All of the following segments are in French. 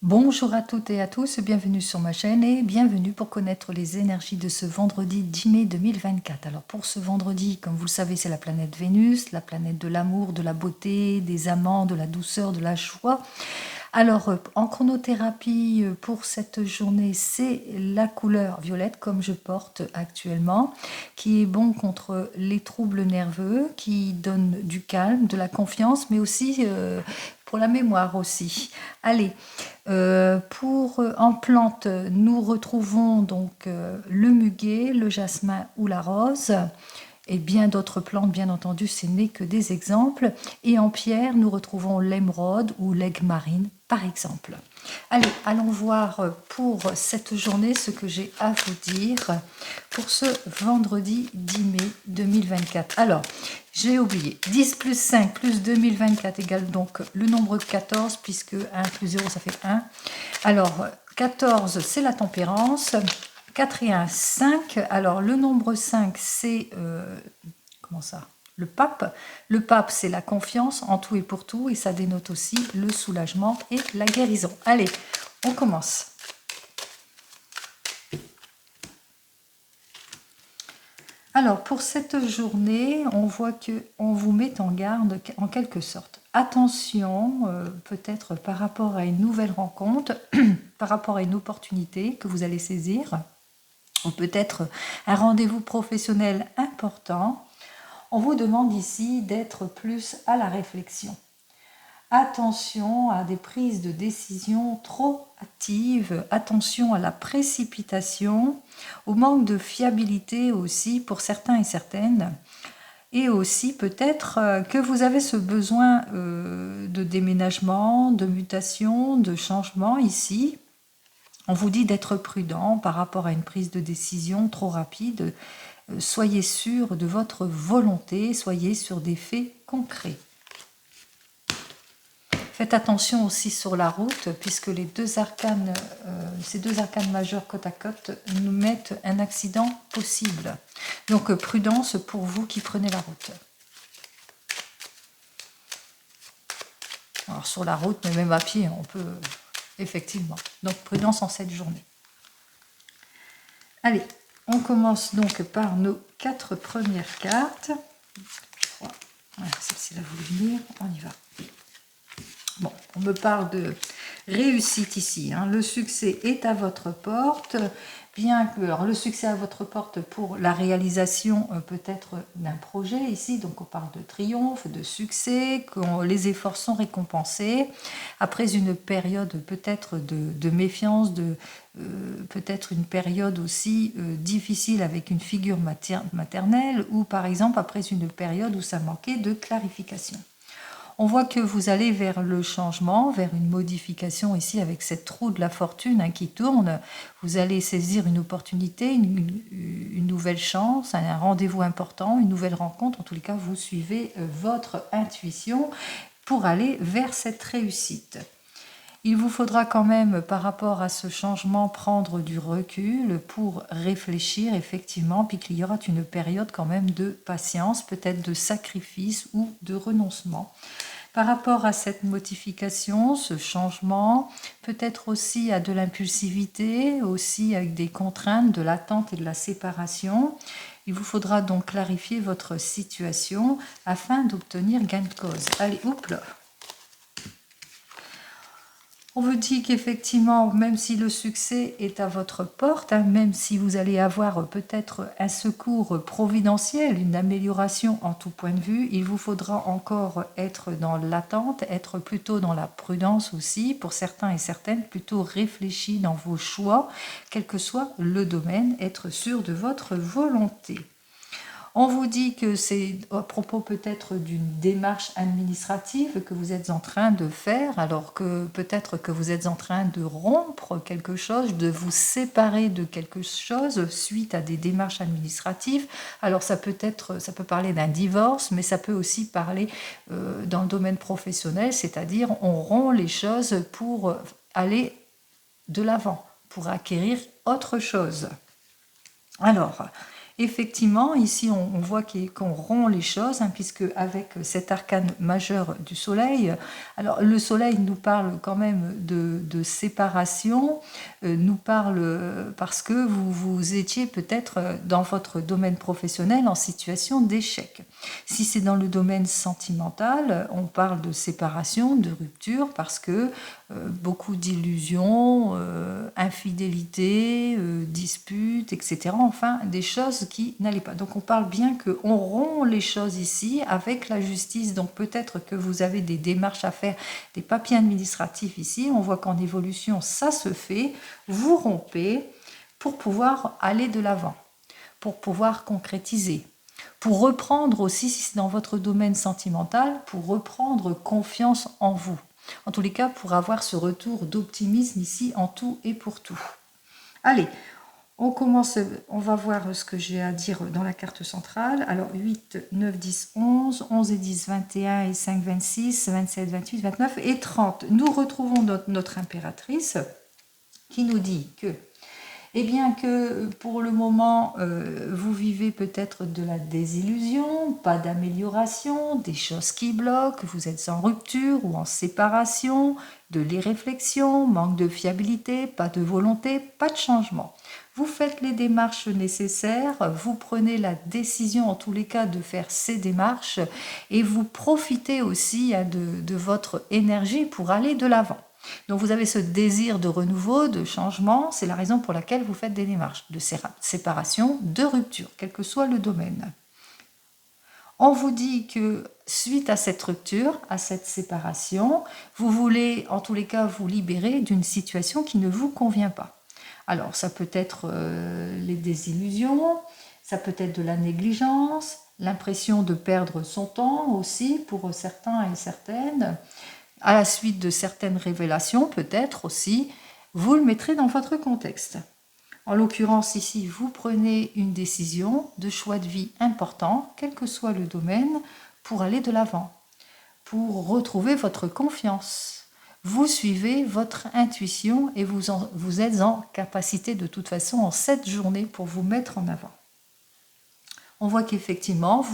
Bonjour à toutes et à tous, bienvenue sur ma chaîne et bienvenue pour connaître les énergies de ce vendredi 10 mai 2024. Alors pour ce vendredi, comme vous le savez, c'est la planète Vénus, la planète de l'amour, de la beauté, des amants, de la douceur, de la joie. Alors en chronothérapie pour cette journée, c'est la couleur violette comme je porte actuellement, qui est bon contre les troubles nerveux, qui donne du calme, de la confiance, mais aussi pour la mémoire aussi. Allez, en plante, nous retrouvons donc le muguet, le jasmin ou la rose et bien d'autres plantes, bien entendu, ce n'est que des exemples. Et en pierre, nous retrouvons l'émeraude ou l'aigle marine, par exemple. Allez, allons voir pour cette journée ce que j'ai à vous dire pour ce vendredi 10 mai 2024. Alors, j'ai oublié. 10 plus 5 plus 2024 égale donc le nombre 14, puisque 1 plus 0, ça fait 1. Alors, 14, c'est la tempérance. 4 et 1, 5. Alors, le nombre 5, c'est... comment ça ? Le pape. Le pape, c'est la confiance en tout et pour tout. Et ça dénote aussi le soulagement et la guérison. Allez, on commence. Alors, pour cette journée, on voit qu'on vous met en garde en quelque sorte. Attention, peut-être par rapport à une nouvelle rencontre, par rapport à une opportunité que vous allez saisir, ou peut-être un rendez-vous professionnel important. On vous demande ici d'être plus à la réflexion. Attention à des prises de décision trop hâtives, attention à la précipitation, au manque de fiabilité aussi pour certains et certaines, et aussi peut-être que vous avez ce besoin de déménagement, de mutation, de changement ici. On vous dit d'être prudent par rapport à une prise de décision trop rapide. Soyez sûr de votre volonté, soyez sur des faits concrets. Faites attention aussi sur la route, puisque les deux arcanes, ces deux arcanes majeures côte à côte nous mettent un accident possible. Donc prudence pour vous qui prenez la route. Alors sur la route, mais même à pied, on peut effectivement. Donc prudence en cette journée. Allez, on commence donc par nos 4 premières cartes. Voilà, celle-ci a voulu venir, on y va. Bon, on me parle de réussite ici. Hein. Le succès est à votre porte, bien que alors, le succès à votre porte pour la réalisation peut-être d'un projet ici. Donc on parle de triomphe, de succès, que les efforts sont récompensés. Après une période peut-être de méfiance, peut-être une période aussi difficile avec une figure maternelle, ou par exemple après une période où ça manquait de clarification. On voit que vous allez vers le changement, vers une modification ici avec cette roue de la fortune hein, qui tourne. Vous allez saisir une opportunité, une nouvelle chance, un rendez-vous important, une nouvelle rencontre. En tous les cas, vous suivez votre intuition pour aller vers cette réussite. Il vous faudra quand même, par rapport à ce changement, prendre du recul pour réfléchir effectivement, puis qu'il y aura une période quand même de patience, peut-être de sacrifice ou de renoncement. Par rapport à cette modification, ce changement, peut-être aussi à de l'impulsivité, aussi avec des contraintes, de l'attente et de la séparation. Il vous faudra donc clarifier votre situation afin d'obtenir gain de cause. Allez, hop là. On vous dit qu'effectivement, même si le succès est à votre porte, hein, même si vous allez avoir peut-être un secours providentiel, une amélioration en tout point de vue, il vous faudra encore être dans l'attente, être plutôt dans la prudence aussi, pour certains et certaines, plutôt réfléchi dans vos choix, quel que soit le domaine, être sûr de votre volonté. On vous dit que c'est à propos peut-être d'une démarche administrative que vous êtes en train de faire, alors que peut-être que vous êtes en train de rompre quelque chose, de vous séparer de quelque chose suite à des démarches administratives. Alors ça peut parler d'un divorce, mais ça peut aussi parler dans le domaine professionnel, c'est-à-dire on rompt les choses pour aller de l'avant, pour acquérir autre chose. Alors, Effectivement, ici, on voit qu'on rompt les choses, hein, puisque avec cet arcane majeur du soleil, alors le soleil nous parle quand même de séparation, nous parle parce que vous étiez peut-être dans votre domaine professionnel en situation d'échec. Si c'est dans le domaine sentimental, on parle de séparation, de rupture, parce que beaucoup d'illusions, infidélité, disputes, etc. Enfin, des choses qui n'allaient pas. Donc on parle bien qu'on rompt les choses ici avec la justice. Donc peut-être que vous avez des démarches à faire, des papiers administratifs ici. On voit qu'en évolution, ça se fait. Vous rompez pour pouvoir aller de l'avant, pour pouvoir concrétiser. Pour reprendre aussi, si c'est dans votre domaine sentimental, pour reprendre confiance en vous. En tous les cas, pour avoir ce retour d'optimisme ici en tout et pour tout. Allez, on commence, on va voir ce que j'ai à dire dans la carte centrale. Alors 8, 9, 10, 11, 11 et 10, 21 et 5, 26, 27, 28, 29 et 30. Nous retrouvons notre impératrice qui nous dit que eh bien que pour le moment, vous vivez peut-être de la désillusion, pas d'amélioration, des choses qui bloquent, vous êtes en rupture ou en séparation, de l'irréflexion, manque de fiabilité, pas de volonté, pas de changement. Vous faites les démarches nécessaires, vous prenez la décision en tous les cas de faire ces démarches et vous profitez aussi de votre énergie pour aller de l'avant. Donc vous avez ce désir de renouveau, de changement, c'est la raison pour laquelle vous faites des démarches de séparation, de rupture, quel que soit le domaine. On vous dit que suite à cette rupture, à cette séparation, vous voulez en tous les cas vous libérer d'une situation qui ne vous convient pas. Alors ça peut être les désillusions, ça peut être de la négligence, l'impression de perdre son temps aussi pour certains et certaines. À la suite de certaines révélations, peut-être aussi, vous le mettrez dans votre contexte. En l'occurrence, ici, vous prenez une décision de choix de vie important, quel que soit le domaine, pour aller de l'avant, pour retrouver votre confiance. Vous suivez votre intuition et vous êtes en capacité de toute façon en cette journée pour vous mettre en avant. On voit qu'effectivement,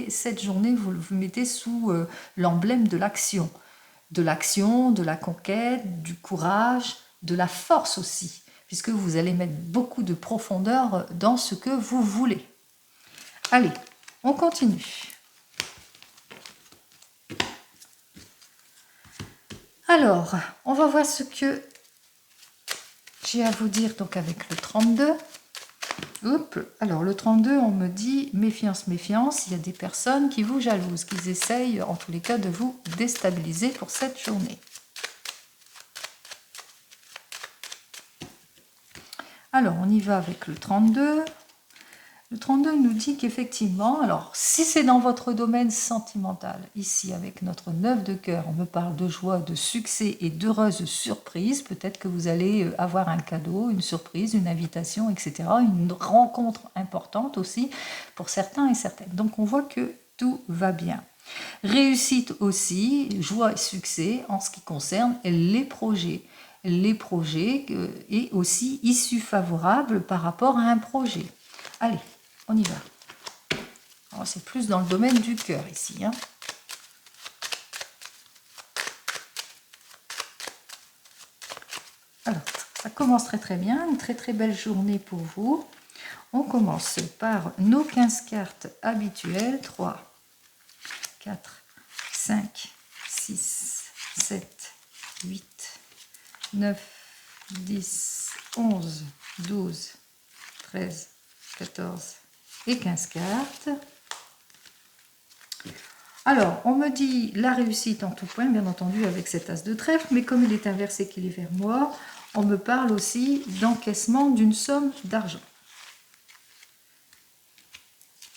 cette journée, vous mettez sous l'emblème de l'action. De l'action, de la conquête, du courage, de la force aussi, puisque vous allez mettre beaucoup de profondeur dans ce que vous voulez. Allez, on continue. Alors, on va voir ce que j'ai à vous dire donc avec le 32. Alors le 32, on me dit méfiance, méfiance, il y a des personnes qui vous jalousent, qui essayent en tous les cas de vous déstabiliser pour cette journée. Alors on y va avec le 32. Le 32 nous dit qu'effectivement, alors si c'est dans votre domaine sentimental, ici avec notre 9 de cœur, on me parle de joie, de succès et d'heureuses surprises, peut-être que vous allez avoir un cadeau, une surprise, une invitation, etc. Une rencontre importante aussi pour certains et certaines. Donc on voit que tout va bien. Réussite aussi, joie et succès en ce qui concerne les projets. Les projets et aussi issue favorable par rapport à un projet. Allez, on y va. C'est plus dans le domaine du cœur ici. Hein. Alors, ça commence très très bien, une très très belle journée pour vous. On commence par nos 15 cartes habituelles. 3, 4, 5, 6, 7, 8, 9, 10, 11, 12, 13, 14 et 15 cartes. Alors, on me dit la réussite en tout point, bien entendu, avec cet as de trèfle, mais comme il est inversé, qu'il est vers moi, on me parle aussi d'encaissement d'une somme d'argent.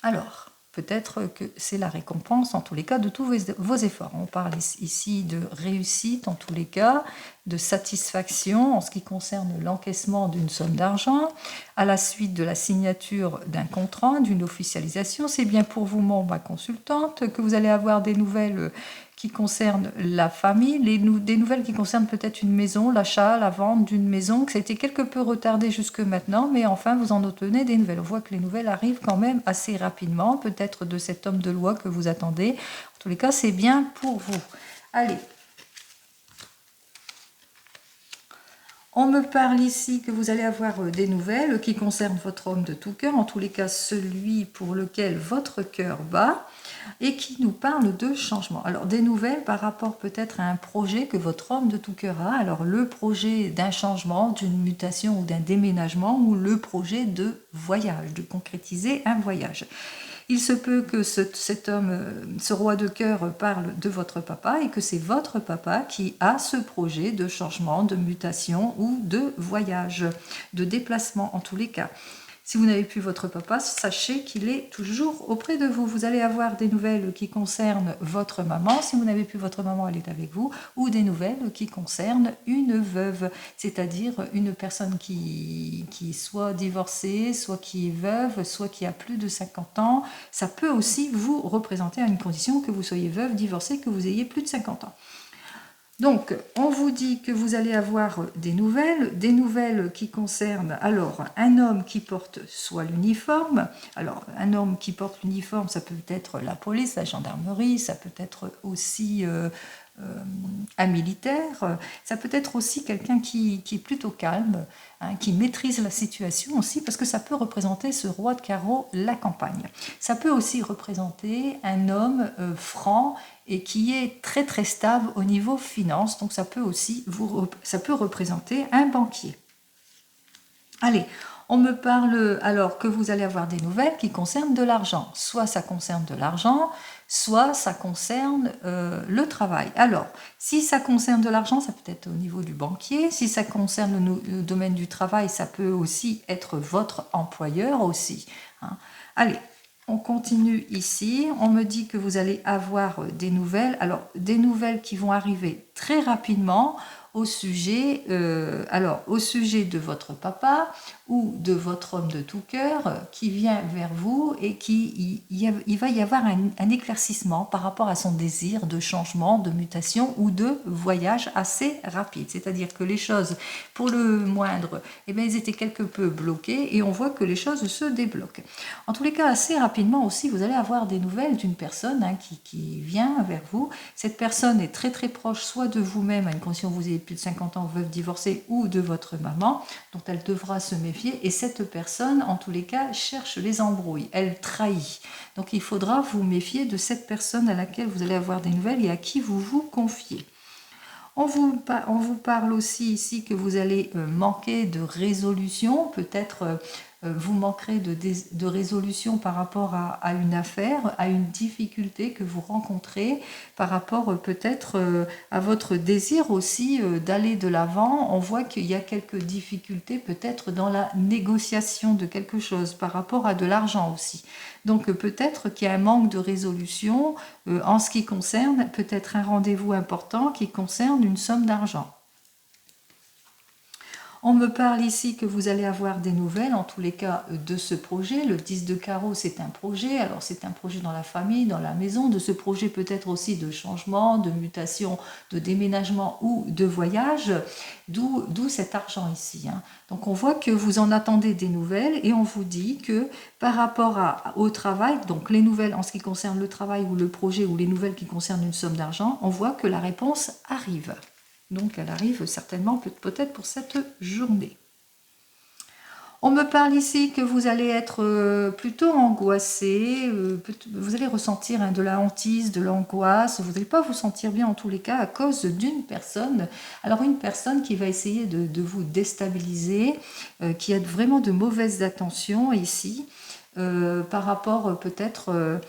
Alors, peut-être que c'est la récompense, en tous les cas, de tous vos efforts. On parle ici de réussite, en tous les cas, de satisfaction en ce qui concerne l'encaissement d'une somme d'argent, à la suite de la signature d'un contrat, d'une officialisation. C'est bien pour vous, ma consultante, que vous allez avoir des nouvelles qui concernent la famille, des nouvelles qui concernent peut-être une maison, l'achat, la vente d'une maison, que ça a été quelque peu retardé jusque maintenant, mais enfin vous en obtenez des nouvelles. On voit que les nouvelles arrivent quand même assez rapidement, peut-être de cet homme de loi que vous attendez. En tous les cas, c'est bien pour vous. Allez. On me parle ici que vous allez avoir des nouvelles qui concernent votre homme de tout cœur, en tous les cas celui pour lequel votre cœur bat, et qui nous parle de changement. Alors des nouvelles par rapport peut-être à un projet que votre homme de tout cœur a, alors le projet d'un changement, d'une mutation ou d'un déménagement, ou le projet de voyage, de concrétiser un voyage. Il se peut que cet homme, ce roi de cœur, parle de votre papa et que c'est votre papa qui a ce projet de changement, de mutation ou de voyage, de déplacement en tous les cas. Si vous n'avez plus votre papa, sachez qu'il est toujours auprès de vous. Vous allez avoir des nouvelles qui concernent votre maman. Si vous n'avez plus votre maman, elle est avec vous. Ou des nouvelles qui concernent une veuve, c'est-à-dire une personne qui soit divorcée, soit qui est veuve, soit qui a plus de 50 ans. Ça peut aussi vous représenter à une condition que vous soyez veuve, divorcée, que vous ayez plus de 50 ans. Donc, on vous dit que vous allez avoir des nouvelles qui concernent alors un homme qui porte soit l'uniforme, alors un homme qui porte l'uniforme, ça peut être la police, la gendarmerie, ça peut être aussi un militaire, ça peut être aussi quelqu'un qui est plutôt calme, hein, qui maîtrise la situation aussi, parce que ça peut représenter ce roi de carreau, la campagne. Ça peut aussi représenter un homme franc et qui est très très stable au niveau finance, donc ça peut aussi ça peut représenter un banquier. Allez, on me parle alors que vous allez avoir des nouvelles qui concernent de l'argent. Soit ça concerne de l'argent, soit ça concerne le travail. Alors, si ça concerne de l'argent, ça peut être au niveau du banquier. Si ça concerne le domaine du travail, ça peut aussi être votre employeur aussi, hein. Allez, on continue ici. On me dit que vous allez avoir des nouvelles. Alors, des nouvelles qui vont arriver très rapidement au sujet, au sujet de votre papa ou de votre homme de tout cœur qui vient vers vous et il va y avoir un éclaircissement par rapport à son désir de changement, de mutation ou de voyage assez rapide. C'est-à-dire que les choses, pour le moindre, eh bien, elles étaient quelque peu bloquées et on voit que les choses se débloquent. En tous les cas, assez rapidement aussi, vous allez avoir des nouvelles d'une personne, hein, qui vient vers vous. Cette personne est très très proche soit de vous-même, à une condition que vous ayez plus de 50 ans, veuve divorcée, ou de votre maman, dont elle devra se méfier. Et cette personne, en tous les cas, cherche les embrouilles, elle trahit. Donc il faudra vous méfier de cette personne à laquelle vous allez avoir des nouvelles et à qui vous vous confiez. On vous parle aussi ici que vous allez manquer de résolution, peut-être vous manquerez de résolution par rapport à une affaire, à une difficulté que vous rencontrez, par rapport peut-être à votre désir aussi d'aller de l'avant. On voit qu'il y a quelques difficultés peut-être dans la négociation de quelque chose, par rapport à de l'argent aussi. Donc peut-être qu'il y a un manque de résolution en ce qui concerne peut-être un rendez-vous important qui concerne une somme d'argent. On me parle ici que vous allez avoir des nouvelles, en tous les cas, de ce projet. Le 10 de carreau, c'est un projet. Alors, c'est un projet dans la famille, dans la maison. De ce projet peut-être aussi de changement, de mutation, de déménagement ou de voyage. D'où cet argent ici, hein. Donc, on voit que vous en attendez des nouvelles et on vous dit que par rapport au travail, donc les nouvelles en ce qui concerne le travail ou le projet ou les nouvelles qui concernent une somme d'argent, on voit que la réponse arrive. Donc elle arrive certainement peut-être pour cette journée. On me parle ici que vous allez être plutôt angoissé, vous allez ressentir de la hantise, de l'angoisse, vous n'allez pas vous sentir bien en tous les cas à cause d'une personne. Alors une personne qui va essayer de vous déstabiliser, qui a vraiment de mauvaises intentions ici. Par rapport peut-être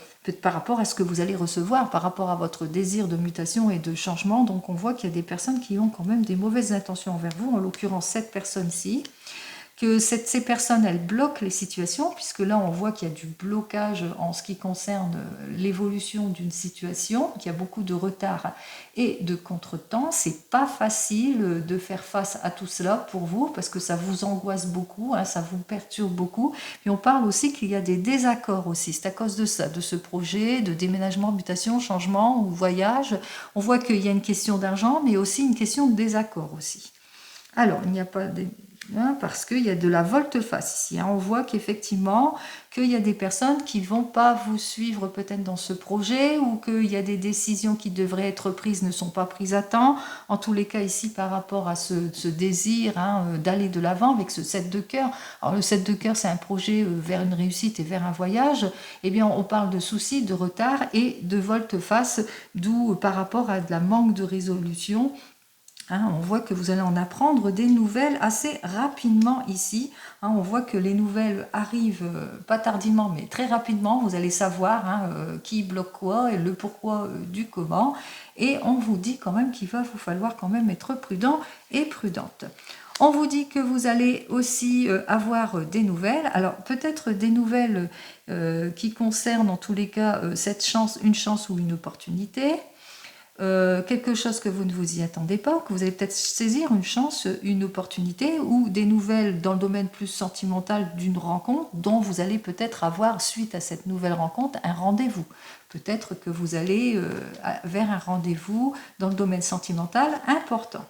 par rapport à ce que vous allez recevoir, par rapport à votre désir de mutation et de changement. Donc on voit qu'il y a des personnes qui ont quand même des mauvaises intentions envers vous, en l'occurrence cette personne-ci, que ces personnes, elles bloquent les situations, puisque là, on voit qu'il y a du blocage en ce qui concerne l'évolution d'une situation, qu'il y a beaucoup de retard et de contretemps. C'est pas facile de faire face à tout cela pour vous, parce que ça vous angoisse beaucoup, hein, ça vous perturbe beaucoup. Puis on parle aussi qu'il y a des désaccords aussi. C'est à cause de ça, de ce projet, de déménagement, mutation, changement ou voyage. On voit qu'il y a une question d'argent, mais aussi une question de désaccord aussi. Alors, il n'y a pas de... parce qu'il y a de la volte-face ici. On voit qu'effectivement, qu'il y a des personnes qui ne vont pas vous suivre peut-être dans ce projet, ou qu'il y a des décisions qui devraient être prises ne sont pas prises à temps. En tous les cas, ici, par rapport à ce désir d'aller de l'avant avec ce 7 de cœur. Alors, le 7 de cœur, c'est un projet vers une réussite et vers un voyage. Eh bien, on parle de soucis, de retard et de volte-face, d'où par rapport à de la manque de résolution. On voit que vous allez en apprendre des nouvelles assez rapidement ici. On voit que les nouvelles arrivent pas tardivement, mais très rapidement. Vous allez savoir qui bloque quoi et le pourquoi du comment. Et on vous dit quand même qu'il va vous falloir quand même être prudent et prudente. On vous dit que vous allez aussi avoir des nouvelles. Alors peut-être des nouvelles qui concernent en tous les cas une chance ou une opportunité. Quelque chose que vous ne vous y attendez pas, que vous allez peut-être saisir une chance, une opportunité ou des nouvelles dans le domaine plus sentimental d'une rencontre dont vous allez peut-être avoir, suite à cette nouvelle rencontre, un rendez-vous. Peut-être que vous allez vers un rendez-vous dans le domaine sentimental important.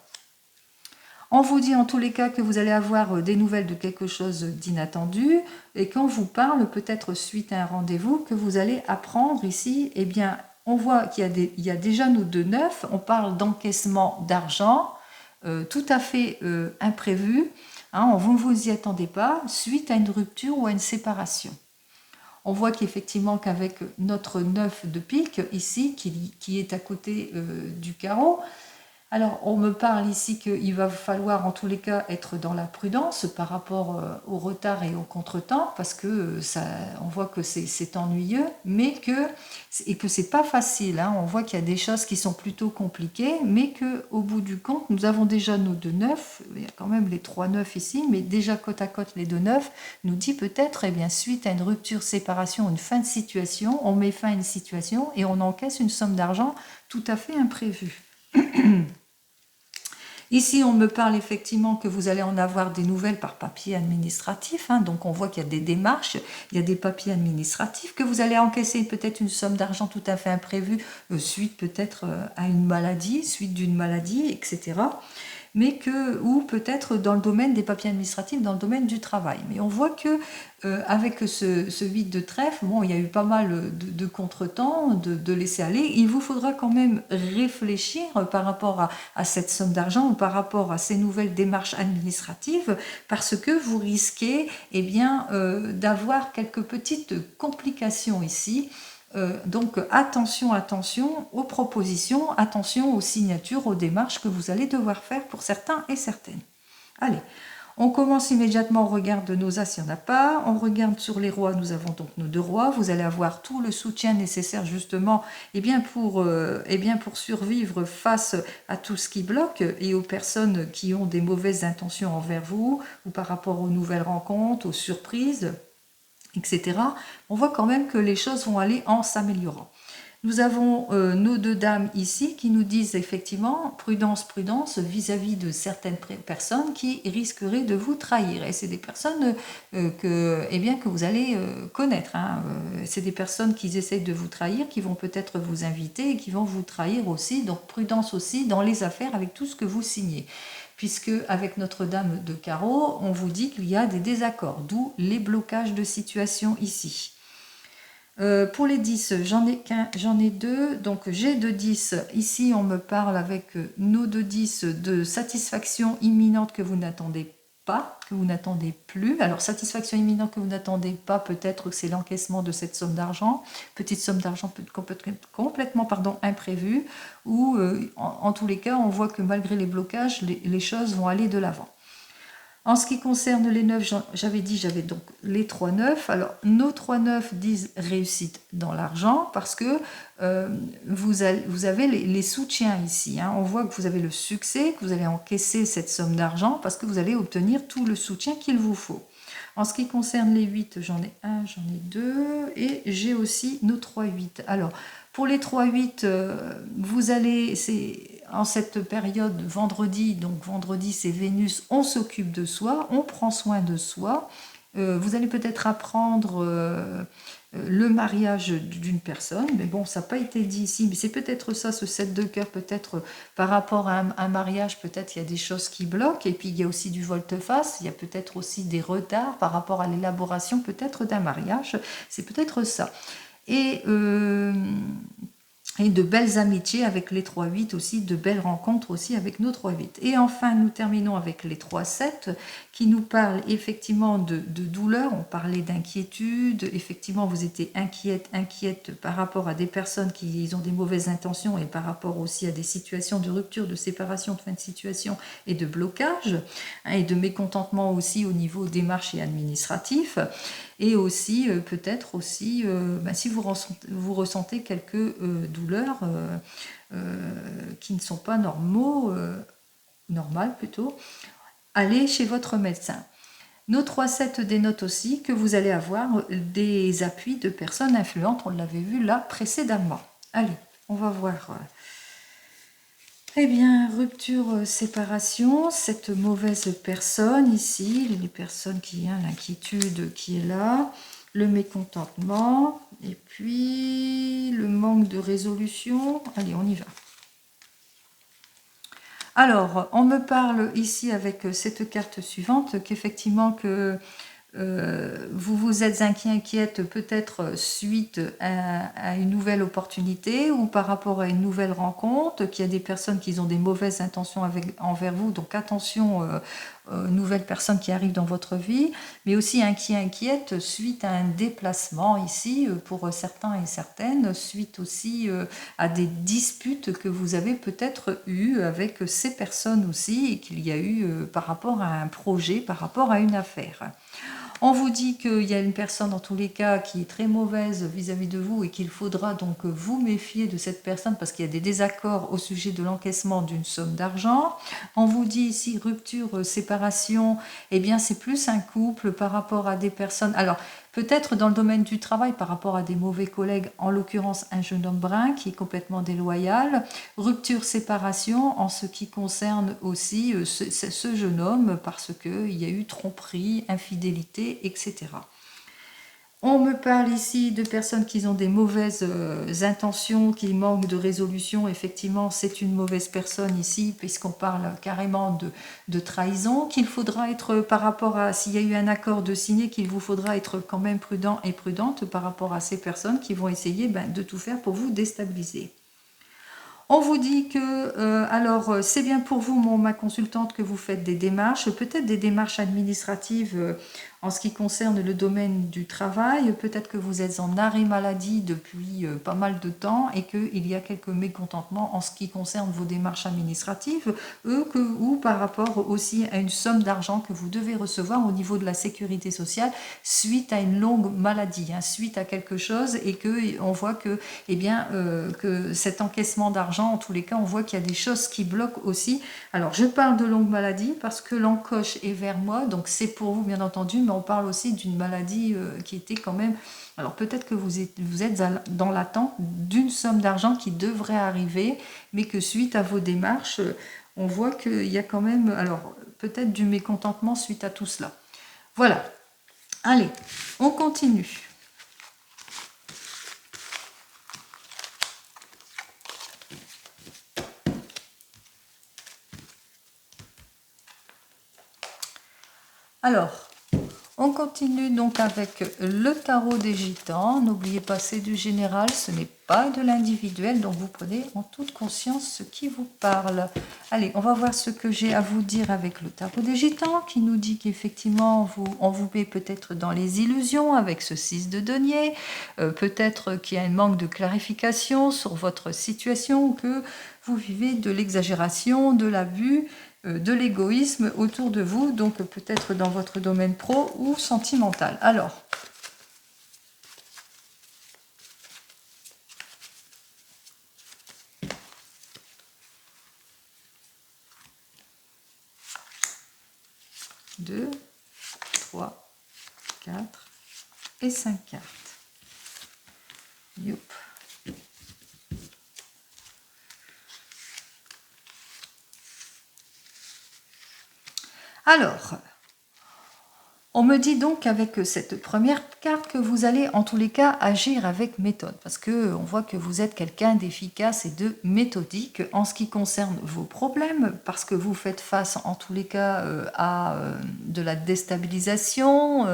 On vous dit en tous les cas que vous allez avoir des nouvelles de quelque chose d'inattendu et qu'on vous parle peut-être suite à un rendez-vous que vous allez apprendre ici, eh bien, on voit qu'il y a déjà nos 2 9, on parle d'encaissement d'argent tout à fait imprévu, vous ne vous y attendez pas, suite à une rupture ou à une séparation. On voit qu'effectivement qu'avec notre 9 de pique ici, qui est à côté du carreau, alors, on me parle ici qu'il va falloir en tous les cas être dans la prudence par rapport au retard et au contretemps, parce que on voit que c'est ennuyeux, mais que c'est pas facile. On voit qu'il y a des choses qui sont plutôt compliquées, mais qu'au bout du compte, nous avons déjà nos 2 9, il y a quand même les 3 9 ici, mais déjà côte à côte les 2 9 nous dit peut-être, suite à une rupture, séparation, une fin de situation, on met fin à une situation et on encaisse une somme d'argent tout à fait imprévue. Ici, on me parle effectivement que vous allez en avoir des nouvelles par papier administratif. Donc, on voit qu'il y a des démarches, il y a des papiers administratifs, que vous allez encaisser peut-être une somme d'argent tout à fait imprévue, suite peut-être à une maladie, suite d'une maladie, etc. Mais ou peut-être dans le domaine des papiers administratifs, dans le domaine du travail. Mais on voit que avec ce 8 de trèfle, il y a eu pas mal de contretemps, de laisser aller. Il vous faudra quand même réfléchir par rapport à cette somme d'argent ou par rapport à ces nouvelles démarches administratives, parce que vous risquez d'avoir quelques petites complications ici. Donc attention aux propositions, attention aux signatures, aux démarches que vous allez devoir faire pour certains et certaines. Allez, on commence immédiatement, on regarde nos as s'il n'y en a pas, on regarde sur les rois, nous avons donc nos 2 rois, vous allez avoir tout le soutien nécessaire justement pour survivre face à tout ce qui bloque et aux personnes qui ont des mauvaises intentions envers vous ou par rapport aux nouvelles rencontres, aux surprises, etc. On voit quand même que les choses vont aller en s'améliorant. Nous avons nos 2 dames ici qui nous disent effectivement prudence, prudence vis-à-vis de certaines personnes qui risqueraient de vous trahir. Et c'est des personnes que vous allez connaître. C'est des personnes qui essayent de vous trahir, qui vont peut-être vous inviter et qui vont vous trahir aussi. Donc prudence aussi dans les affaires avec tout ce que vous signez. Puisque avec Notre-Dame de Carreau, on vous dit qu'il y a des désaccords, d'où les blocages de situation ici. Pour les 10, j'en ai 2, donc j'ai 2 10. Ici, on me parle avec nos 2 10 de satisfaction imminente que vous n'attendez pas, que vous n'attendez plus. Alors, satisfaction imminente que vous n'attendez pas, peut-être que c'est l'encaissement de cette somme d'argent, petite somme d'argent complètement imprévue, ou en tous les cas, on voit que malgré les blocages, les choses vont aller de l'avant. En ce qui concerne les 9, j'avais dit, j'avais donc les 3 9. Alors, nos 3 9 disent réussite dans l'argent parce que vous avez les soutiens ici. Hein. On voit que vous avez le succès, que vous allez encaisser cette somme d'argent parce que vous allez obtenir tout le soutien qu'il vous faut. En ce qui concerne les 8, j'en ai 1, j'en ai 2 et j'ai aussi nos 3 8. Alors, pour les 3 8, vous allez... En cette période, vendredi, donc vendredi c'est Vénus, on s'occupe de soi, on prend soin de soi. Vous allez peut-être apprendre le mariage d'une personne, mais bon, ça n'a pas été dit ici, mais c'est peut-être ça, ce 7 de cœur, peut-être par rapport à un mariage, peut-être il y a des choses qui bloquent, et puis il y a aussi du volte-face, il y a peut-être aussi des retards par rapport à l'élaboration peut-être d'un mariage, c'est peut-être ça. Et de belles amitiés avec les 3-8 aussi, de belles rencontres aussi avec nos 3-8. Et enfin, nous terminons avec les 3-7 qui nous parlent effectivement de douleur. On parlait d'inquiétude. Effectivement, vous étiez inquiète par rapport à des personnes qui ont des mauvaises intentions et par rapport aussi à des situations de rupture, de séparation, de fin de situation et de blocage, hein, et de mécontentement aussi au niveau démarche et administratif. Et aussi, peut-être aussi, si vous ressentez quelques douleurs qui ne sont pas normales plutôt, allez chez votre médecin. Nos 3-7 dénotent aussi que vous allez avoir des appuis de personnes influentes, on l'avait vu là précédemment. Allez, on va voir... Eh bien, rupture, séparation, cette mauvaise personne ici, les personnes qui ont l'inquiétude qui est là, le mécontentement, et puis le manque de résolution. Allez, on y va. Alors, on me parle ici avec cette carte suivante qu'effectivement que vous vous êtes inquiète peut-être suite à une nouvelle opportunité ou par rapport à une nouvelle rencontre, qu'il y a des personnes qui ont des mauvaises intentions envers vous, donc attention nouvelles personnes qui arrivent dans votre vie, mais aussi inquiète suite à un déplacement ici pour certains et certaines, suite aussi à des disputes que vous avez peut-être eues avec ces personnes aussi et qu'il y a eu par rapport à un projet, par rapport à une affaire. On vous dit qu'il y a une personne, dans tous les cas, qui est très mauvaise vis-à-vis de vous et qu'il faudra donc vous méfier de cette personne parce qu'il y a des désaccords au sujet de l'encaissement d'une somme d'argent. On vous dit ici rupture, séparation, eh bien c'est plus un couple par rapport à des personnes... Alors, peut-être dans le domaine du travail par rapport à des mauvais collègues, en l'occurrence un jeune homme brun qui est complètement déloyal. Rupture, séparation en ce qui concerne aussi ce jeune homme parce qu'il y a eu tromperie, infidélité, etc. On me parle ici de personnes qui ont des mauvaises intentions, qui manquent de résolution. Effectivement, c'est une mauvaise personne ici, puisqu'on parle carrément de trahison, qu'il faudra être par rapport à, s'il y a eu un accord de signer, qu'il vous faudra être quand même prudent et prudente par rapport à ces personnes qui vont essayer de tout faire pour vous déstabiliser. On vous dit que, alors, c'est bien pour vous, ma consultante, que vous faites des démarches, peut-être des démarches administratives en ce qui concerne le domaine du travail. Peut-être que vous êtes en arrêt maladie depuis pas mal de temps et qu'il y a quelques mécontentements en ce qui concerne vos démarches administratives, ou par rapport aussi à une somme d'argent que vous devez recevoir au niveau de la sécurité sociale suite à une longue maladie, hein, suite à quelque chose, et qu'on voit que, eh bien, que cet encaissement d'argent, en tous les cas, on voit qu'il y a des choses qui bloquent aussi. Alors, je parle de longue maladie parce que l'encoche est vers moi, donc c'est pour vous, bien entendu, mais on parle aussi d'une maladie qui était quand même... Alors, peut-être que vous êtes dans l'attente d'une somme d'argent qui devrait arriver, mais que suite à vos démarches, on voit qu'il y a quand même... Alors, peut-être du mécontentement suite à tout cela. Voilà. Allez, on continue. Alors, on continue donc avec le tarot des gitans. N'oubliez pas, c'est du général, ce n'est pas de l'individuel, donc vous prenez en toute conscience ce qui vous parle. Allez, on va voir ce que j'ai à vous dire avec le tarot des gitans, qui nous dit qu'effectivement, on vous met peut-être dans les illusions avec ce 6 de denier, peut-être qu'il y a un manque de clarification sur votre situation, ou que vous vivez de l'exagération, de l'abus, de l'égoïsme autour de vous, donc peut-être dans votre domaine pro ou sentimental. Alors, deux, 3, 4 et 5 cartes. Youp. Alors, on me dit donc avec cette première carte que vous allez en tous les cas agir avec méthode, parce que on voit que vous êtes quelqu'un d'efficace et de méthodique en ce qui concerne vos problèmes, parce que vous faites face en tous les cas à de la déstabilisation,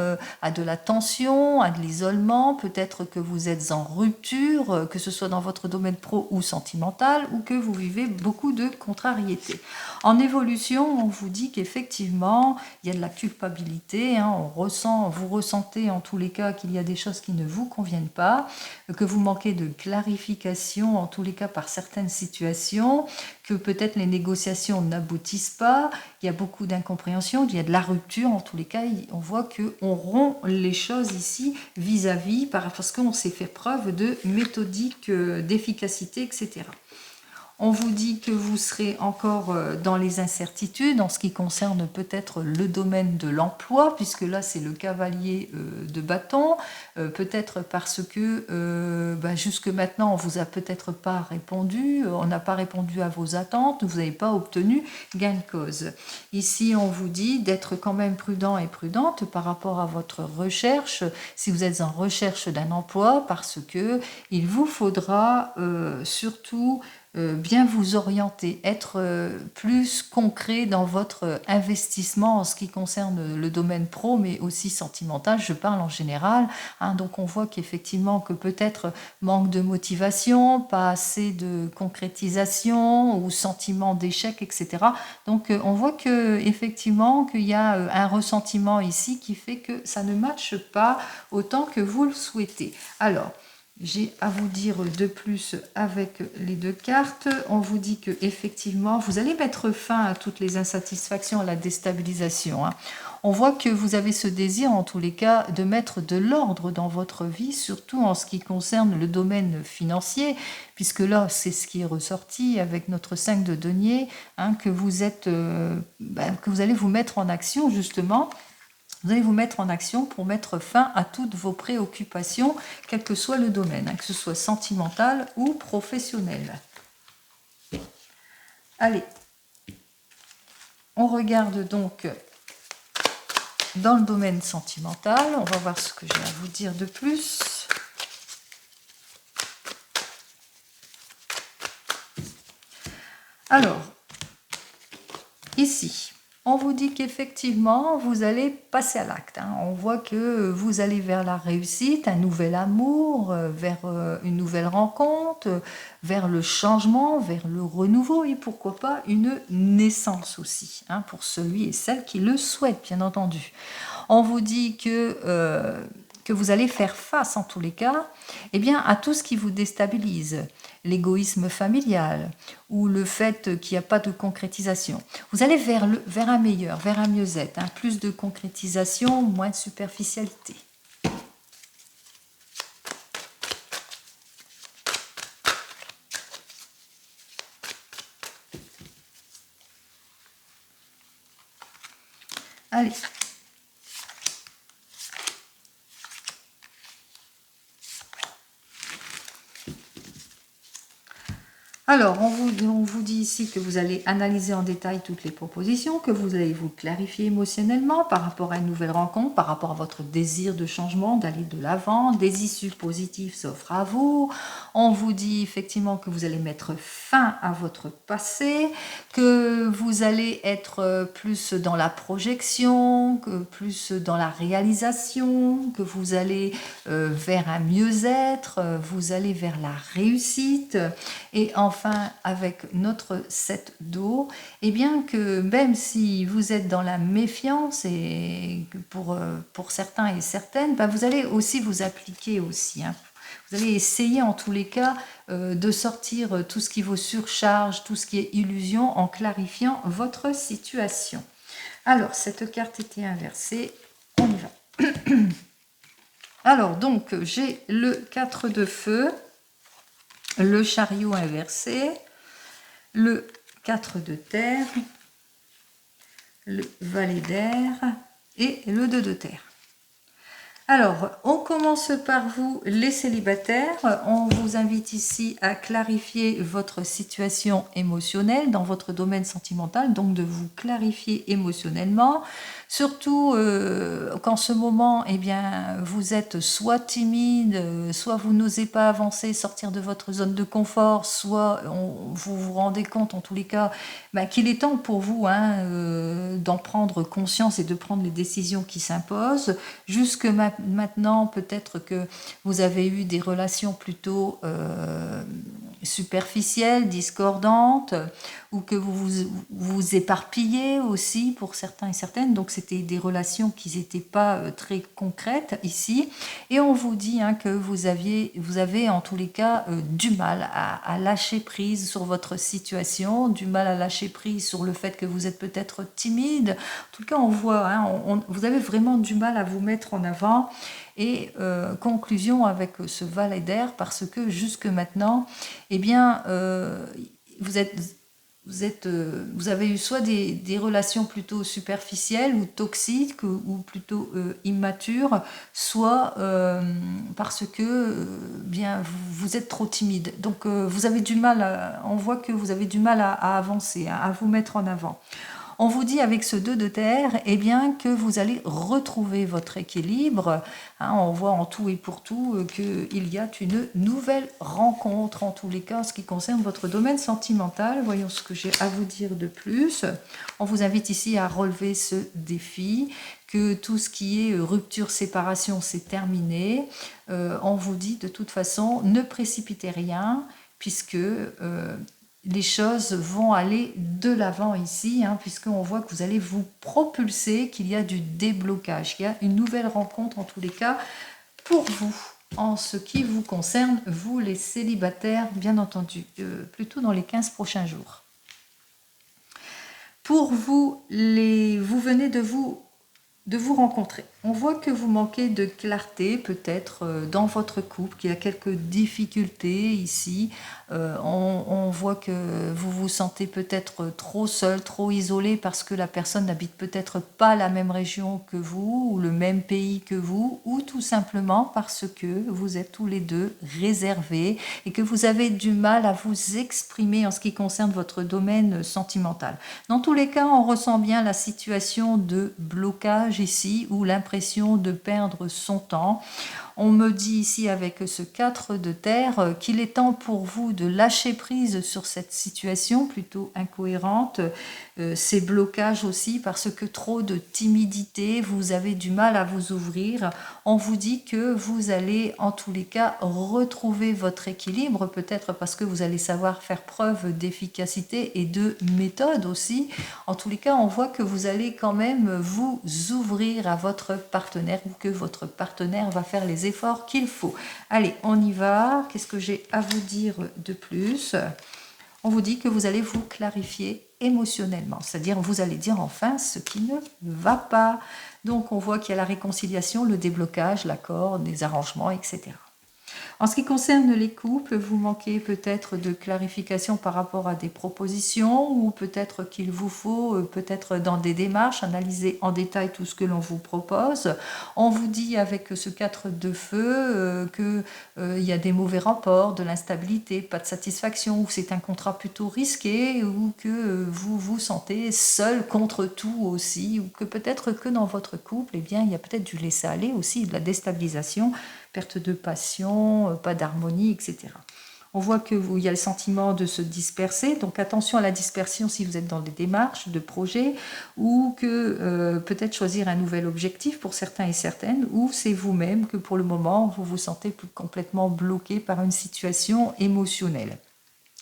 à de la tension, à de l'isolement, peut-être que vous êtes en rupture, que ce soit dans votre domaine pro ou sentimental, ou que vous vivez beaucoup de contrariétés. En évolution, on vous dit qu'effectivement, il y a de la culpabilité, hein, vous ressentez en tous les cas qu'il y a des choses qui ne vous conviennent pas, que vous manquez de clarification en tous les cas par certaines situations, que peut-être les négociations n'aboutissent pas, il y a beaucoup d'incompréhension, il y a de la rupture, en tous les cas, on voit qu'on rompt les choses ici vis-à-vis, parce qu'on sait faire preuve de méthodique, d'efficacité, etc. On vous dit que vous serez encore dans les incertitudes en ce qui concerne peut-être le domaine de l'emploi, puisque là c'est le cavalier de bâton, peut-être parce que jusque maintenant on vous a peut-être pas répondu, on n'a pas répondu à vos attentes, vous n'avez pas obtenu gain de cause. Ici on vous dit d'être quand même prudent et prudente par rapport à votre recherche, si vous êtes en recherche d'un emploi, parce que il vous faudra surtout bien vous orienter, être plus concret dans votre investissement en ce qui concerne le domaine pro, mais aussi sentimental, je parle en général. Hein, donc on voit qu'effectivement que peut-être manque de motivation, pas assez de concrétisation ou sentiment d'échec, etc. Donc on voit que effectivement qu'il y a un ressentiment ici qui fait que ça ne matche pas autant que vous le souhaitez. Alors, j'ai à vous dire de plus avec les deux cartes. On vous dit que effectivement, vous allez mettre fin à toutes les insatisfactions, à la déstabilisation. Hein. On voit que vous avez ce désir, en tous les cas, de mettre de l'ordre dans votre vie, surtout en ce qui concerne le domaine financier, puisque là, c'est ce qui est ressorti avec notre 5 de denier, hein, que vous allez vous mettre en action, justement. Vous allez vous mettre en action pour mettre fin à toutes vos préoccupations, quel que soit le domaine, hein, que ce soit sentimental ou professionnel. Allez, on regarde donc dans le domaine sentimental. On va voir ce que j'ai à vous dire de plus. Alors, ici, on vous dit qu'effectivement, vous allez passer à l'acte. Hein. On voit que vous allez vers la réussite, un nouvel amour, vers une nouvelle rencontre, vers le changement, vers le renouveau et pourquoi pas une naissance aussi, hein, pour celui et celle qui le souhaitent, bien entendu. On vous dit que vous allez faire face en tous les cas à tout ce qui vous déstabilise, l'égoïsme familial ou le fait qu'il n'y a pas de concrétisation. Vous allez vers un meilleur, vers un mieux-être, hein, plus de concrétisation, moins de superficialité. Allez. Alors, on vous dit ici que vous allez analyser en détail toutes les propositions, que vous allez vous clarifier émotionnellement par rapport à une nouvelle rencontre, par rapport à votre désir de changement, d'aller de l'avant, des issues positives s'offrent à vous. On vous dit effectivement que vous allez mettre fin à votre passé, que vous allez être plus dans la projection, que plus dans la réalisation, que vous allez vers un mieux-être, vous allez vers la réussite. Et enfin, avec notre 7 d'eau, eh bien que même si vous êtes dans la méfiance, et pour certains et certaines, ben vous allez aussi vous appliquer aussi. Hein. Vous allez essayer en tous les cas de sortir tout ce qui vous surcharge, tout ce qui est illusion, en clarifiant votre situation. Alors, cette carte était inversée, on y va. Alors, donc, j'ai le 4 de feu, le chariot inversé, le 4 de terre, le valet d'air et le 2 de terre. Alors, on commence par vous, les célibataires. On vous invite ici à clarifier votre situation émotionnelle dans votre domaine sentimental, donc de vous clarifier émotionnellement. Surtout qu'en ce moment, eh bien, vous êtes soit timide, soit vous n'osez pas avancer, sortir de votre zone de confort, soit vous vous rendez compte, en tous les cas, qu'il est temps pour vous d'en prendre conscience et de prendre les décisions qui s'imposent. Jusque maintenant, peut-être que vous avez eu des relations plutôt superficielles, discordantes, ou que vous éparpillez aussi pour certains et certaines. Donc, c'était des relations qui n'étaient pas très concrètes ici. Et on vous dit que vous avez en tous les cas du mal à lâcher prise sur votre situation, du mal à lâcher prise sur le fait que vous êtes peut-être timide. En tout cas, on voit, vous avez vraiment du mal à vous mettre en avant. Et conclusion avec ce valet d'air, parce que jusque maintenant, eh bien, vous avez eu soit des relations plutôt superficielles ou toxiques ou plutôt immatures, soit parce que bien vous êtes trop timide. Donc vous avez du mal, on voit que vous avez du mal à avancer, à vous mettre en avant. On vous dit avec ce 2 de terre, eh bien, que vous allez retrouver votre équilibre. On voit en tout et pour tout qu'il y a une nouvelle rencontre, en tous les cas, en ce qui concerne votre domaine sentimental. Voyons ce que j'ai à vous dire de plus. On vous invite ici à relever ce défi, que tout ce qui est rupture, séparation, c'est terminé. On vous dit de toute façon, ne précipitez rien, puisque les choses vont aller de l'avant ici, puisqu'on voit que vous allez vous propulser, qu'il y a du déblocage, qu'il y a une nouvelle rencontre en tous les cas pour vous, en ce qui vous concerne, vous les célibataires, bien entendu, plutôt dans les 15 prochains jours. Pour vous, vous venez de vous rencontrer. On voit que vous manquez de clarté peut-être dans votre couple, qu'il y a quelques difficultés ici. On voit que vous vous sentez peut-être trop seul, trop isolé parce que la personne n'habite peut-être pas la même région que vous ou le même pays que vous, ou tout simplement parce que vous êtes tous les deux réservés et que vous avez du mal à vous exprimer en ce qui concerne votre domaine sentimental. Dans tous les cas, on ressent bien la situation de blocage ici ou l'impression de perdre son temps. On me dit ici avec ce 4 de terre qu'il est temps pour vous de lâcher prise sur cette situation plutôt incohérente, ces blocages aussi parce que trop de timidité, vous avez du mal à vous ouvrir. On vous dit que vous allez en tous les cas retrouver votre équilibre, peut-être parce que vous allez savoir faire preuve d'efficacité et de méthode aussi. En tous les cas, on voit que vous allez quand même vous ouvrir à votre partenaire ou que votre partenaire va faire les efforts qu'il faut. Allez, on y va. Qu'est-ce que j'ai à vous dire de plus ? On vous dit que vous allez vous clarifier émotionnellement, c'est-à-dire vous allez dire enfin ce qui ne va pas. Donc on voit qu'il y a la réconciliation, le déblocage, l'accord, des arrangements, etc. En ce qui concerne les couples, vous manquez peut-être de clarification par rapport à des propositions ou peut-être qu'il vous faut, peut-être dans des démarches, analyser en détail tout ce que l'on vous propose. On vous dit avec ce 4 de feu qu'il y a des mauvais rapports, de l'instabilité, pas de satisfaction, ou c'est un contrat plutôt risqué, ou que vous vous sentez seul contre tout aussi, ou que peut-être que dans votre couple, eh bien, il y a peut-être du laisser-aller aussi, de la déstabilisation, perte de passion, pas d'harmonie, etc. On voit qu'il y a le sentiment de se disperser, donc attention à la dispersion si vous êtes dans des démarches de projets, ou que peut-être choisir un nouvel objectif pour certains et certaines, ou c'est vous-même que pour le moment vous vous sentez complètement bloqué par une situation émotionnelle.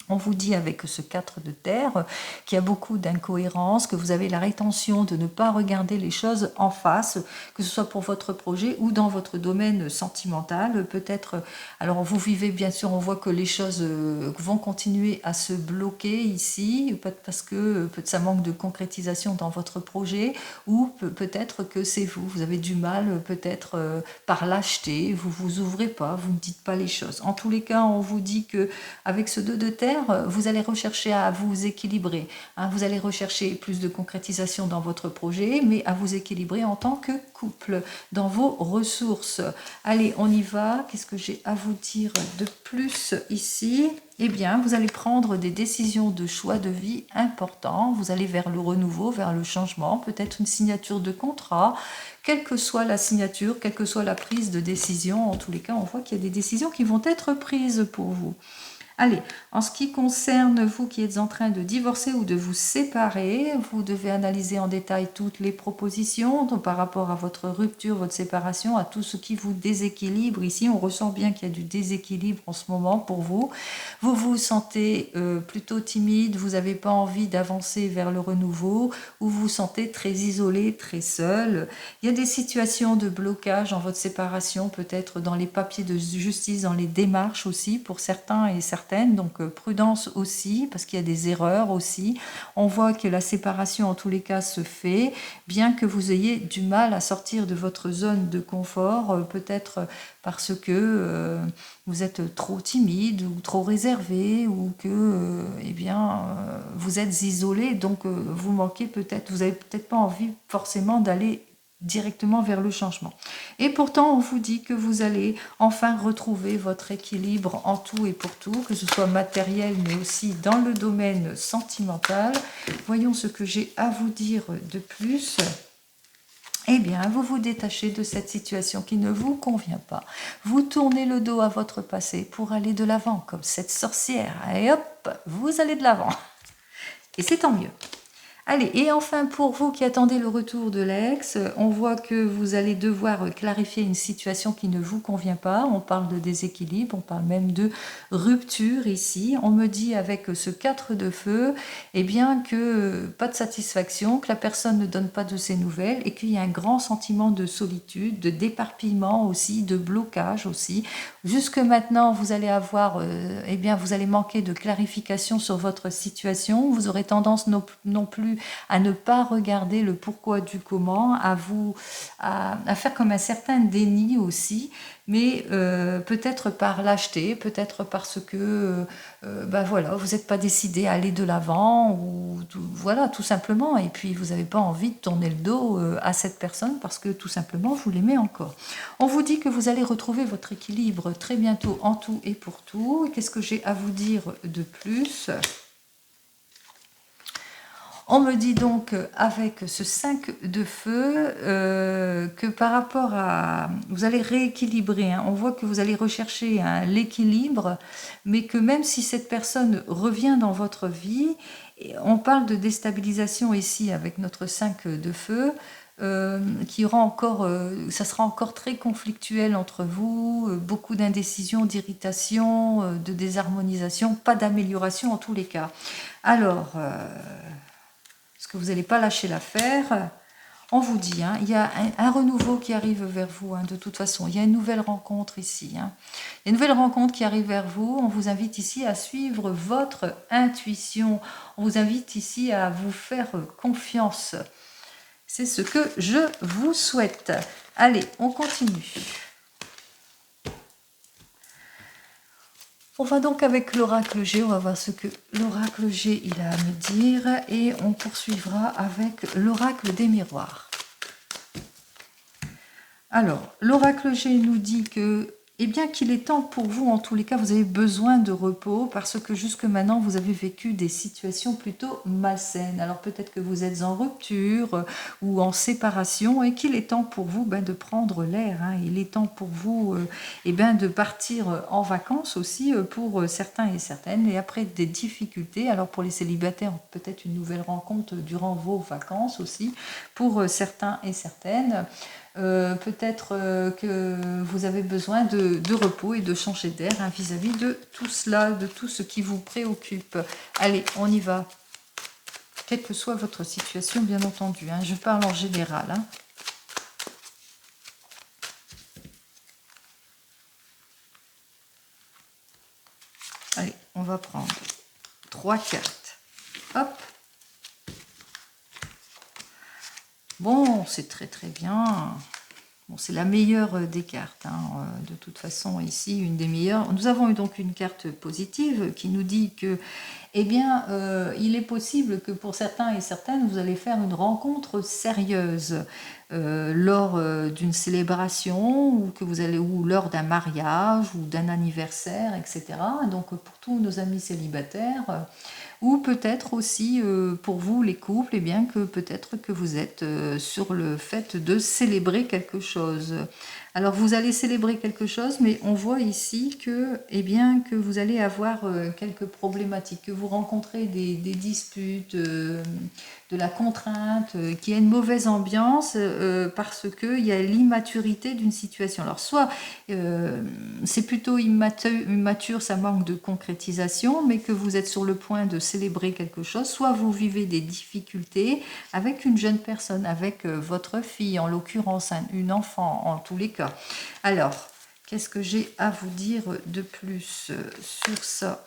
On vous dit avec ce 4 de terre qu'il y a beaucoup d'incohérences, que vous avez la rétention de ne pas regarder les choses en face, que ce soit pour votre projet ou dans votre domaine sentimental. Peut-être, alors vous vivez bien sûr, on voit que les choses vont continuer à se bloquer ici, peut-être parce que ça manque de concrétisation dans votre projet, ou peut-être que c'est vous, vous avez du mal peut-être par lâcheté, vous vous ouvrez pas, vous ne dites pas les choses. En tous les cas, on vous dit que avec ce 2 de terre, vous allez rechercher à vous équilibrer. Vous allez rechercher plus de concrétisation dans votre projet, mais à vous équilibrer en tant que couple, dans vos ressources. Allez, on y va. Qu'est-ce que j'ai à vous dire de plus ici ? Eh bien, vous allez prendre des décisions de choix de vie importants. Vous allez vers le renouveau, vers le changement, peut-être une signature de contrat. Quelle que soit la signature, quelle que soit la prise de décision, en tous les cas, on voit qu'il y a des décisions qui vont être prises pour vous. Allez, en ce qui concerne vous qui êtes en train de divorcer ou de vous séparer, vous devez analyser en détail toutes les propositions donc par rapport à votre rupture, votre séparation, à tout ce qui vous déséquilibre. Ici, on ressent bien qu'il y a du déséquilibre en ce moment pour vous. Vous vous sentez plutôt timide, vous n'avez pas envie d'avancer vers le renouveau, ou vous vous sentez très isolé, très seul. Il y a des situations de blocage en votre séparation, peut-être dans les papiers de justice, dans les démarches aussi, pour certains et certaines. Donc prudence aussi, parce qu'il y a des erreurs aussi. On voit que la séparation, en tous les cas, se fait, bien que vous ayez du mal à sortir de votre zone de confort, peut-être parce que vous êtes trop timide ou trop réservé, ou que vous êtes isolé, donc vous manquez peut-être, vous n'avez peut-être pas envie forcément d'aller directement vers le changement. Et pourtant, on vous dit que vous allez enfin retrouver votre équilibre en tout et pour tout, que ce soit matériel, mais aussi dans le domaine sentimental. Voyons ce que j'ai à vous dire de plus. Eh bien, vous vous détachez de cette situation qui ne vous convient pas. Vous tournez le dos à votre passé pour aller de l'avant, comme cette sorcière. Et hop, vous allez de l'avant. Et c'est tant mieux. Allez, et enfin pour vous qui attendez le retour de l'ex, on voit que vous allez devoir clarifier une situation qui ne vous convient pas. On parle de déséquilibre, on parle même de rupture ici. On me dit avec ce 4 de feu, eh bien que pas de satisfaction, que la personne ne donne pas de ses nouvelles et qu'il y a un grand sentiment de solitude, de d'éparpillement aussi, de blocage aussi. Jusque maintenant, vous allez avoir, vous allez manquer de clarification sur votre situation. Vous aurez tendance non plus à ne pas regarder le pourquoi du comment, à faire comme un certain déni aussi, mais peut-être par lâcheté, peut-être parce que vous n'êtes pas décidé à aller de l'avant, ou voilà, tout simplement, et puis vous n'avez pas envie de tourner le dos à cette personne parce que tout simplement vous l'aimez encore. On vous dit que vous allez retrouver votre équilibre très bientôt en tout et pour tout. Qu'est-ce que j'ai à vous dire de plus ? On me dit donc avec ce 5 de feu que par rapport à... Vous allez rééquilibrer, on voit que vous allez rechercher l'équilibre, mais que même si cette personne revient dans votre vie, on parle de déstabilisation ici avec notre 5 de feu, qui aura encore, ça sera encore très conflictuel entre vous, beaucoup d'indécision, d'irritation, de désharmonisation, pas d'amélioration en tous les cas. Alors... parce que vous n'allez pas lâcher l'affaire. On vous dit, il y a un renouveau qui arrive vers vous, de toute façon. Il y a une nouvelle rencontre ici. Il y a une nouvelle rencontre qui arrive vers vous. On vous invite ici à suivre votre intuition. On vous invite ici à vous faire confiance. C'est ce que je vous souhaite. Allez, on continue. On va donc avec l'oracle G, on va voir ce que l'oracle G il a à me dire et on poursuivra avec l'oracle des miroirs. Alors, l'oracle G nous dit que, eh bien qu'il est temps pour vous, en tous les cas, vous avez besoin de repos parce que jusque maintenant, vous avez vécu des situations plutôt malsaines. Alors peut-être que vous êtes en rupture ou en séparation et qu'il est temps pour vous de prendre l'air. Hein. Il est temps pour vous de partir en vacances aussi pour certains et certaines. Et après des difficultés, alors pour les célibataires, peut-être une nouvelle rencontre durant vos vacances aussi, pour certains et certaines. Peut-être que vous avez besoin de repos et de changer d'air vis-à-vis de tout cela, de tout ce qui vous préoccupe. Allez, on y va. Quelle que soit votre situation, bien entendu. Hein. Je parle en général. Hein. Allez, on va prendre 3 cartes. Hop. Bon, c'est très très bien. Bon, c'est la meilleure des cartes. Hein. De toute façon, ici, une des meilleures. Nous avons eu donc une carte positive qui nous dit que, eh bien, il est possible que pour certains et certaines, vous allez faire une rencontre sérieuse lors d'une célébration ou lors d'un mariage ou d'un anniversaire, etc. Donc, pour tous nos amis célibataires. Ou peut-être aussi pour vous les couples, eh bien que peut-être que vous êtes sur le fait de célébrer quelque chose. Alors vous allez célébrer quelque chose, mais on voit ici que, eh bien, que vous allez avoir quelques problématiques, que vous rencontrez des disputes, de la contrainte, qu'il y a une mauvaise ambiance parce qu'il y a l'immaturité d'une situation. Alors soit c'est plutôt immature, ça manque de concrétisation, mais que vous êtes sur le point de célébrer quelque chose, soit vous vivez des difficultés avec une jeune personne, avec votre fille, en l'occurrence une enfant, en tous les cas. Alors, qu'est-ce que j'ai à vous dire de plus sur ça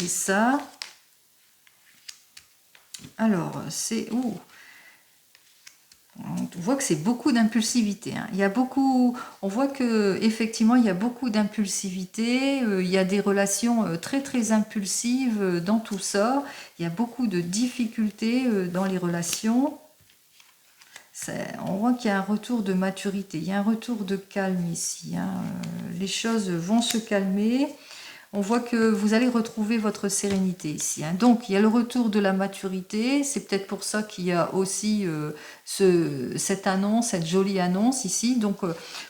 et ça? Alors, c'est... On voit que c'est beaucoup d'impulsivité. Hein. Il y a beaucoup, on voit que effectivement il y a beaucoup d'impulsivité. Il y a des relations très très impulsives dans tout ça. Il y a beaucoup de difficultés dans les relations. On voit qu'il y a un retour de maturité. Il y a un retour de calme ici. Hein. Les choses vont se calmer. On voit que vous allez retrouver votre sérénité ici. Hein. Donc, il y a le retour de la maturité. C'est peut-être pour ça qu'il y a aussi cette annonce, cette jolie annonce ici. Donc,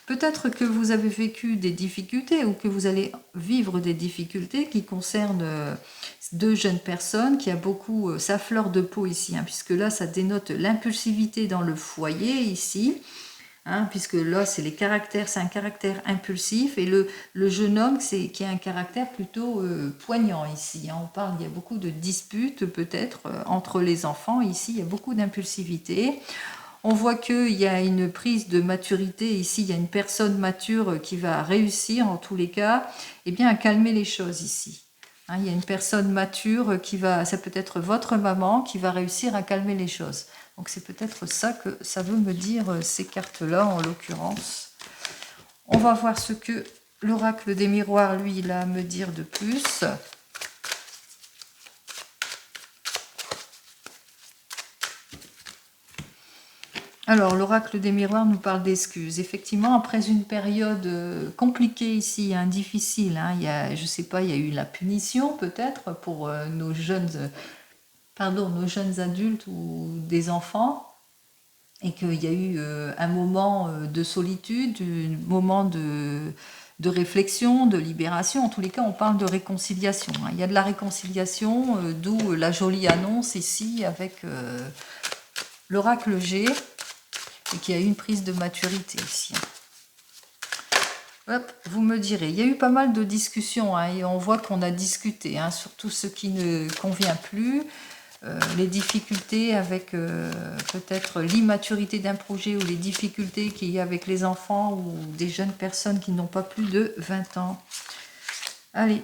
peut-être que vous avez vécu des difficultés ou que vous allez vivre des difficultés qui concernent deux jeunes personnes, qui a beaucoup sa fleur de peau ici, hein, puisque là, ça dénote l'impulsivité dans le foyer ici. Hein, puisque là, c'est un caractère impulsif, et le jeune homme, qui a un caractère plutôt poignant ici. Hein, il y a beaucoup de disputes peut-être entre les enfants. Ici, il y a beaucoup d'impulsivité. On voit qu'il y a une prise de maturité. Ici, il y a une personne mature qui va réussir, en tous les cas, à calmer les choses ici. Hein, il y a une personne mature ça peut être votre maman, qui va réussir à calmer les choses. Donc c'est peut-être ça que ça veut me dire, ces cartes-là, en l'occurrence. On va voir ce que l'oracle des miroirs, lui, il a à me dire de plus. Alors, l'oracle des miroirs nous parle d'excuses. Effectivement, après une période compliquée ici, hein, difficile, hein, je ne sais pas, il y a eu la punition peut-être pour nos jeunes adultes ou des enfants, et qu'il y a eu un moment de solitude, un moment de réflexion, de libération. En tous les cas, on parle de réconciliation. Hein. Il y a de la réconciliation, d'où la jolie annonce ici avec l'oracle G, et qu'il y a eu une prise de maturité ici. Hop, vous me direz, il y a eu pas mal de discussions, hein, et on voit qu'on a discuté hein, sur tout ce qui ne convient plus. Les difficultés avec peut-être l'immaturité d'un projet, ou les difficultés qu'il y a avec les enfants ou des jeunes personnes qui n'ont pas plus de 20 ans. Allez,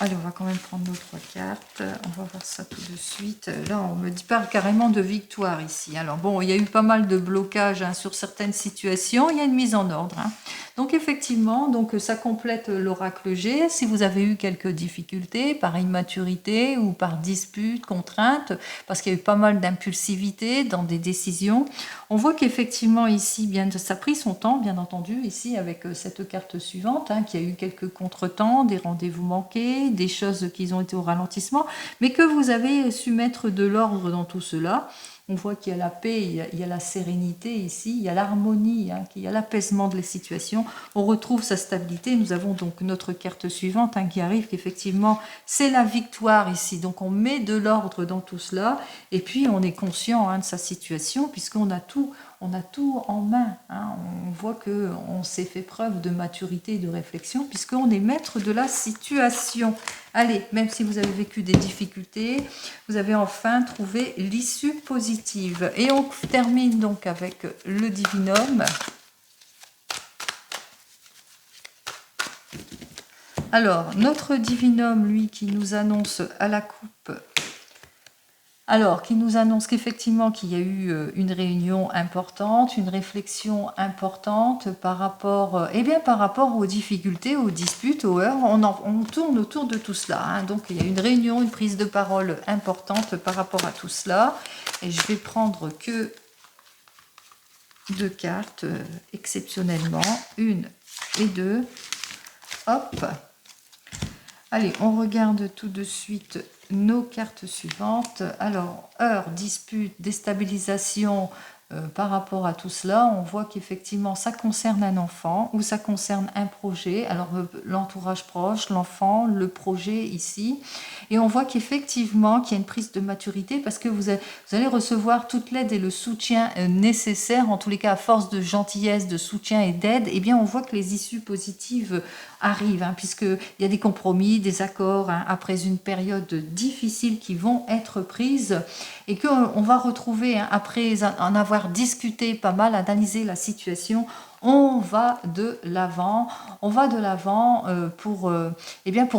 on va quand même prendre nos 3 cartes. On va voir ça tout de suite. Là, on me parle carrément de victoire ici. Alors bon, il y a eu pas mal de blocages hein, sur certaines situations. Il y a une mise en ordre. Hein. Donc effectivement, donc ça complète l'oracle G. Si vous avez eu quelques difficultés par immaturité ou par dispute, contrainte, parce qu'il y a eu pas mal d'impulsivité dans des décisions, on voit qu'effectivement ici, bien, ça a pris son temps, bien entendu, ici avec cette carte suivante, hein, qu'il y a eu quelques contretemps, des rendez-vous manqués, des choses qui ont été au ralentissement, mais que vous avez su mettre de l'ordre dans tout cela. On voit qu'il y a la paix, il y a la sérénité ici, il y a l'harmonie, hein, il y a l'apaisement de la situation. On retrouve sa stabilité. Nous avons donc notre carte suivante, hein, qui arrive, qu'effectivement, c'est la victoire ici. Donc on met de l'ordre dans tout cela, et puis on est conscient, hein, de sa situation, puisqu'on a tout. On a tout en main, hein. On voit qu'on s'est fait preuve de maturité et de réflexion, puisqu'on est maître de la situation. Allez, même si vous avez vécu des difficultés, vous avez enfin trouvé l'issue positive. Et on termine donc avec le divinum. Alors, notre divinum, lui, qui nous annonce à la coupe... Alors, qui nous annonce qu'effectivement qu'il y a eu une réunion importante, une réflexion importante par rapport, par rapport aux difficultés, aux disputes, aux heurts. On tourne autour de tout cela, hein. Donc, il y a une réunion, une prise de parole importante par rapport à tout cela. Et je vais prendre que 2 cartes exceptionnellement, 1 et 2. Hop. Allez, on regarde tout de suite nos cartes suivantes. Alors, heurts, dispute, déstabilisation, par rapport à tout cela, on voit qu'effectivement ça concerne un enfant ou ça concerne un projet. Alors l'entourage proche, l'enfant, le projet ici. Et on voit qu'effectivement qu'il y a une prise de maturité parce que vous allez recevoir toute l'aide et le soutien nécessaires, en tous les cas à force de gentillesse, de soutien et d'aide. Eh bien on voit que les issues positives arrivent, hein, puisqu'il y a des compromis, des accords, hein, après une période difficile qui vont être prises et qu'on va retrouver, hein, après en avoir discuté pas mal, analysé la situation, on va de l'avant, pour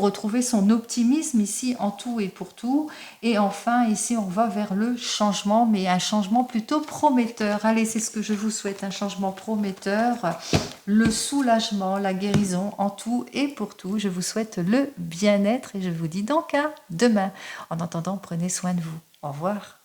retrouver son optimisme ici en tout et pour tout. Et enfin ici on va vers le changement, mais un changement plutôt prometteur. Allez, c'est ce que je vous souhaite, un changement prometteur, le soulagement, la guérison en tout et pour tout. Je vous souhaite le bien-être et je vous dis donc à demain. En attendant, prenez soin de vous. Au revoir.